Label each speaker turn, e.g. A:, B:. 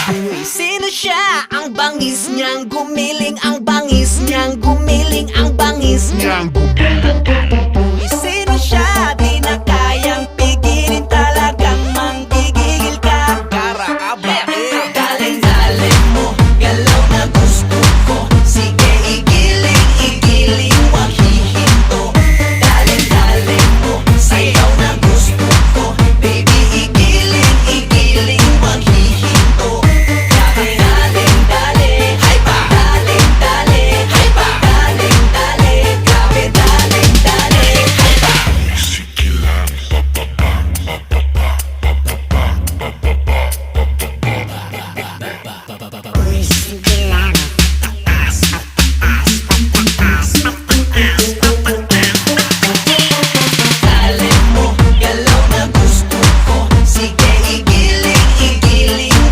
A: Uy, sino siya? Ang bangis niyang gumiling, ang bangis niyang gumiling, ang bangis niyang gumiling. Uy, sino siya?